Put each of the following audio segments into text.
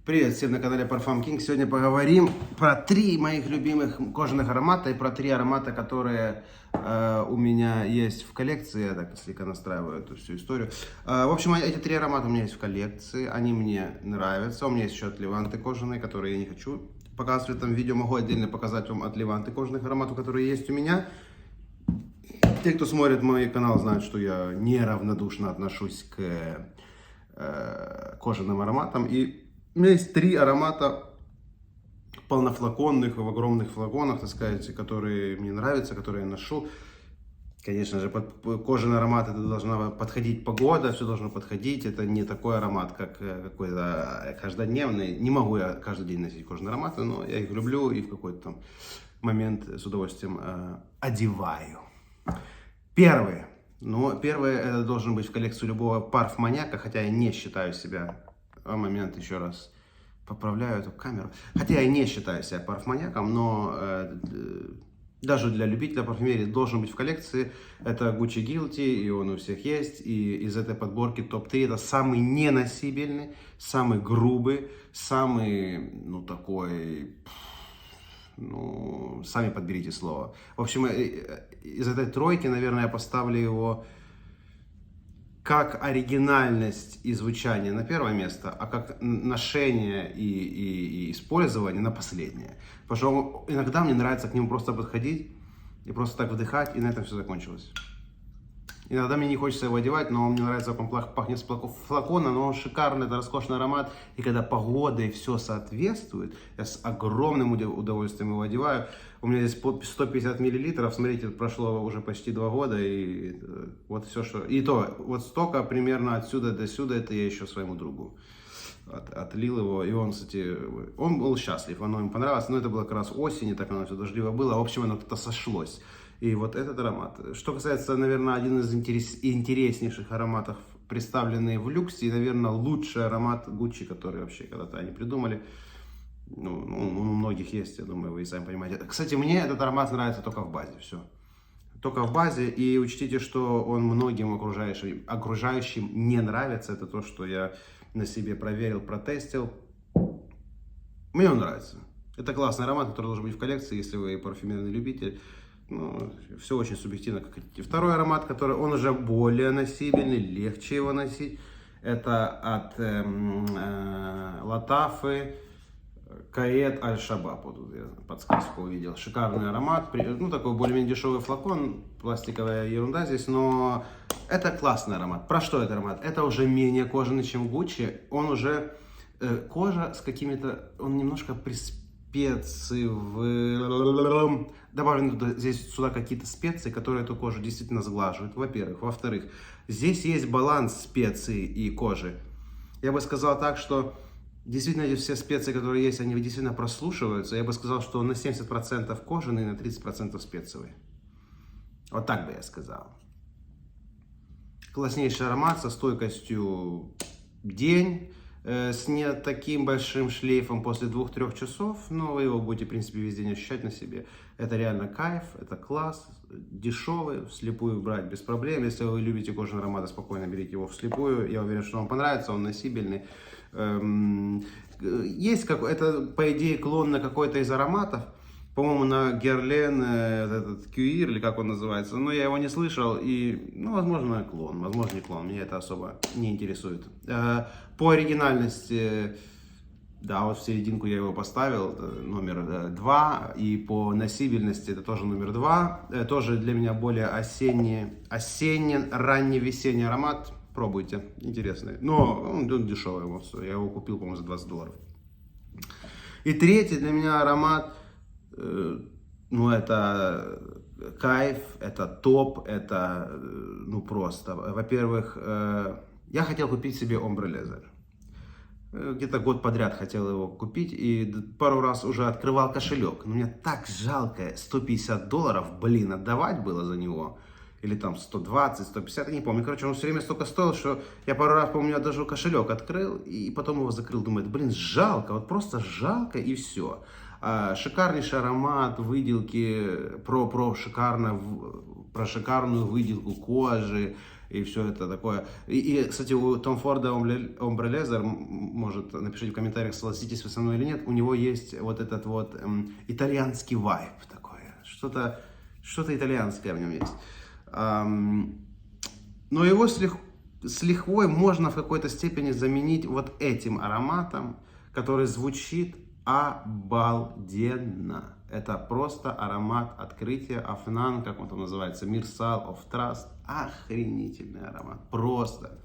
Привет всем на канале Parfum King. Сегодня поговорим про 3 моих любимых кожаных аромата и про 3 аромата, которые у меня есть в коллекции. Я так слегка настраиваю эту всю историю. В общем, эти 3 аромата у меня есть в коллекции. Они мне нравятся. У меня есть еще от Леванты кожаные, которые я не хочу показывать в этом видео. Могу отдельно показать вам от Леванты кожаных ароматов, которые есть у меня. Те, кто смотрит мой канал, знают, что я неравнодушно отношусь к кожаным ароматам. И у меня есть 3 аромата полнофлаконных, в огромных флаконах, так сказать, которые мне нравятся, которые я ношу. Конечно же, под кожаный аромат это должна подходить погода, все должно подходить. Это не такой аромат, как какой-то каждодневный. Не могу я каждый день носить кожаные ароматы, но я их люблю и в какой-то там момент с удовольствием одеваю. Первый это должен быть в коллекцию любого парфманяка, хотя я не считаю себя... Момент, еще раз поправляю эту камеру. Хотя я не считаю себя парфманиаком, но даже для любителя парфюмерии должен быть в коллекции. Это Gucci Guilty, и он у всех есть. И из этой подборки топ-3 это самый неносибельный, самый грубый, самый, сами подберите слово. В общем, из этой тройки, наверное, я поставлю его как оригинальность и звучание на первое место, а как ношение и использование на последнее. Потому что иногда мне нравится к нему просто подходить и просто так вдыхать, и на этом все закончилось. Иногда мне не хочется его одевать, но мне нравится, как он пахнет с флакона, но он шикарный, это роскошный аромат. И когда погода и все соответствует, я с огромным удовольствием его одеваю. У меня здесь 150 миллилитров, смотрите, прошло уже почти 2 года, и вот все, что... И то, вот столько примерно отсюда до сюда, это я еще своему другу отлил его, и он, кстати, он был счастлив, оно ему понравилось, но это было как раз осень, и так оно все дождливо было, в общем, оно как-то сошлось. И вот этот аромат. Что касается, наверное, один из интереснейших ароматов, представленный в люксе, и, наверное, лучший аромат Gucci, который вообще когда-то они придумали. У многих есть, я думаю, вы и сами понимаете. Кстати, мне этот аромат нравится только в базе, все. Только в базе, и учтите, что он многим окружающим не нравится. Это то, что я на себе проверил, протестил. Мне он нравится. Это классный аромат, который должен быть в коллекции, если вы парфюмерный любитель. Все очень субъективно, как хотите. Второй аромат, который он уже более носибельный, легче его носить. Это от Латафы Каэт Аль-Шабаб. Вот тут я подсказку увидел. Шикарный аромат. Такой более-менее дешевый флакон. Пластиковая ерунда здесь, но это классный аромат. Про что этот аромат? Это уже менее кожаный, чем Gucci. Он уже кожа с какими-то... Он немножко специи, добавлены сюда какие-то специи, которые эту кожу действительно сглаживают, во-первых. Во-вторых, здесь есть баланс специй и кожи. Я бы сказал так, что действительно эти все специи, которые есть, они действительно прослушиваются. Я бы сказал, что на 70% кожаный, на 30% специевый. Вот так бы я сказал. Класснейший аромат со стойкостью день. С не таким большим шлейфом после 2-3 часов, но вы его будете, в принципе, весь день ощущать на себе. Это реально кайф, это класс, дешевый, вслепую брать без проблем. Если вы любите кожаные ароматы, спокойно берите его вслепую. Я уверен, что вам понравится, он носибельный. Есть это, по идее, клон на какой-то из ароматов. По-моему, на Герлен, этот Кюир, или как он называется, но я его не слышал, и, возможно, клон, возможно, не клон, меня это особо не интересует. По оригинальности, да, вот в серединку я его поставил, номер 2, и по носибельности это тоже номер 2, тоже для меня более осенний, ранний-весенний аромат, пробуйте, интересный, но он дешевый, я его купил, по-моему, за $20. И третий для меня аромат, это кайф, это топ, это, просто. Во-первых, я хотел купить себе Ombre Leather. Где-то год подряд хотел его купить и пару раз уже открывал кошелек. Но мне так жалко, $150, отдавать было за него. Или там 120, 150, я не помню. Короче, он все время столько стоил, что я пару раз, помню, даже кошелек открыл и потом его закрыл. Думаю, жалко, вот просто жалко и все. Шикарнейший аромат, выделки, про шикарную выделку кожи. и все это такое. И кстати, у Том Форда Ombre Leather, может, напишите в комментариях, согласитесь вы со мной или нет, у него есть вот этот вот итальянский вайб такой, что-то итальянское в нем есть. Но его с лихвой можно в какой-то степени заменить вот этим ароматом, который звучит обалденно. Это просто аромат открытия Афнан, как он там называется, Мирсал of Trust. Охренительный аромат, просто.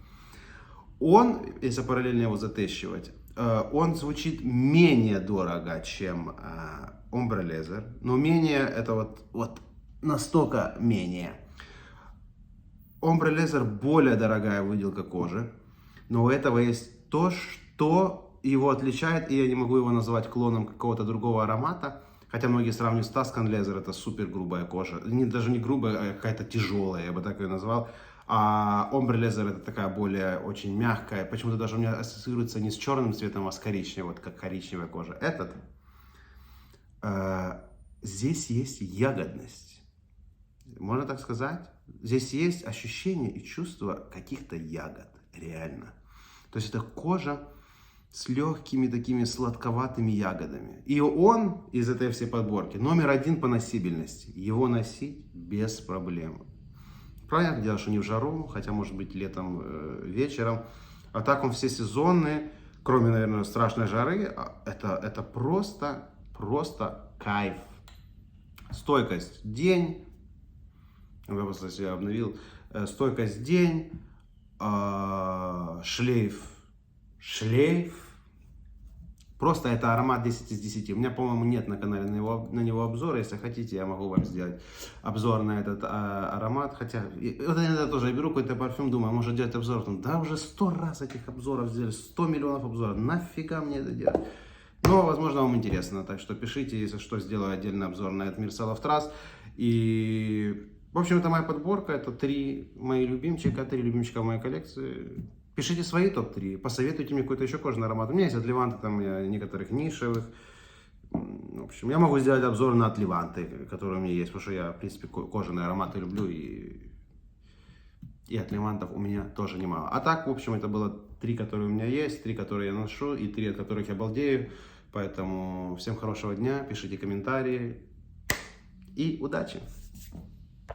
Он, если параллельно его затещивать, он звучит менее дорого, чем Ombre Leather, но менее, это вот настолько менее. Ombre Leather более дорогая выделка кожи, но у этого есть то, что его отличает, и я не могу его назвать клоном какого-то другого аромата, хотя многие сравнивают с Tuscan Leather, это супер грубая кожа, даже не грубая, а какая-то тяжелая, я бы так ее назвал, а Ombre Leather это такая более очень мягкая, почему-то даже у меня ассоциируется не с черным цветом, а с коричневым, вот как коричневая кожа. Этот, здесь есть ягодность, можно так сказать. Здесь есть ощущение и чувство каких-то ягод, реально. То есть это кожа с легкими такими сладковатыми ягодами. И он из этой всей подборки номер один по носибельности. Его носить без проблем. Правильно дело, что не в жару, хотя может быть летом, вечером. А так он все сезонные, кроме, наверное, страшной жары. Это просто кайф. Стойкость день. Я просто себя обновил. Стойкость день, шлейф. Просто это аромат 10 из 10. У меня, по-моему, нет на канале на него обзора. Если хотите, я могу вам сделать обзор на этот аромат. Хотя, вот я тоже беру какой-то парфюм, думаю, может делать обзор. Да, уже 100 раз этих обзоров сделали, 100 миллионов обзоров. Нафига мне это делать? Но, возможно, вам интересно. Так что пишите, если что, сделаю отдельный обзор на этот Мирсал of Trust. И... В общем, это моя подборка, это 3 мои любимчика, 3 любимчика в моей коллекции. Пишите свои топ-3, посоветуйте мне какой-то еще кожаный аромат. У меня есть от Леванты, там некоторых нишевых. В общем, я могу сделать обзор на от Леванты, которые у меня есть, потому что я, в принципе, кожаные ароматы люблю. И от Левантов у меня тоже немало. А так, в общем, это было 3, которые у меня есть, 3, которые я ношу, и 3, от которых я балдею. Поэтому всем хорошего дня, пишите комментарии и удачи!